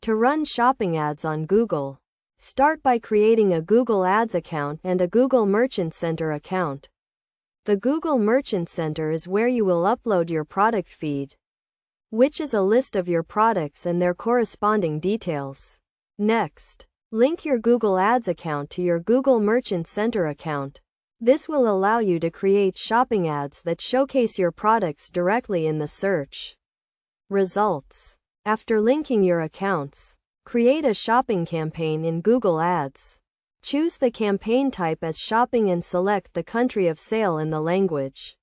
To run shopping ads on Google, start by creating a Google Ads account and a Google Merchant Center account. The Google Merchant Center is where you will upload your product feed, which is a list of your products and their corresponding details. Next, link your Google Ads account to your Google Merchant Center account. This will allow you to create shopping ads that showcase your products directly in the search results. After linking your accounts, create a shopping campaign in Google Ads. Choose the campaign type as shopping and select the country of sale and the language.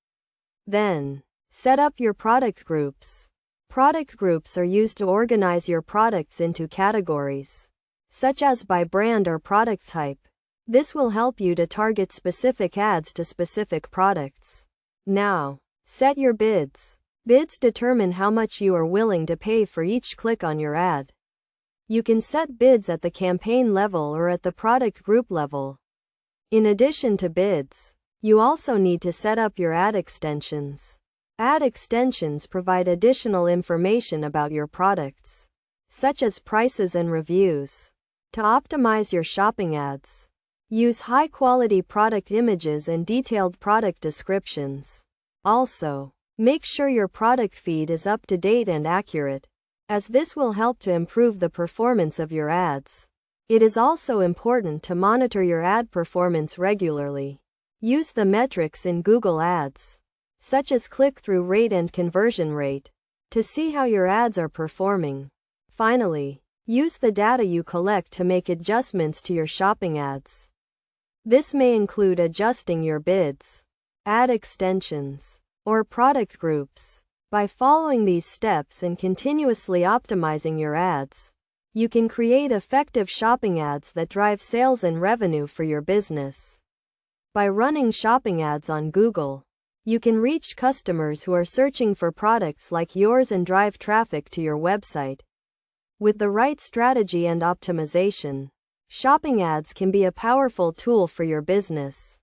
Then, set up your product groups. Product groups are used to organize your products into categories, such as by brand or product type. This will help you to target specific ads to specific products. Now, set your bids. Bids determine how much you are willing to pay for each click on your ad. You can set bids at the campaign level or at the product group level. In addition to bids, you also need to set up your ad extensions. Ad extensions provide additional information about your products, such as prices and reviews. To optimize your shopping ads, use high-quality product images and detailed product descriptions. Also, make sure your product feed is up to date and accurate, as this will help to improve the performance of your ads. It is also important to monitor your ad performance regularly. Use the metrics in Google Ads, such as click-through rate and conversion rate, to see how your ads are performing. Finally, use the data you collect to make adjustments to your shopping ads. This may include adjusting your bids, ad extensions, or product groups. By following these steps and continuously optimizing your ads, you can create effective shopping ads that drive sales and revenue for your business. By running shopping ads on Google, you can reach customers who are searching for products like yours and drive traffic to your website. With the right strategy and optimization, shopping ads can be a powerful tool for your business.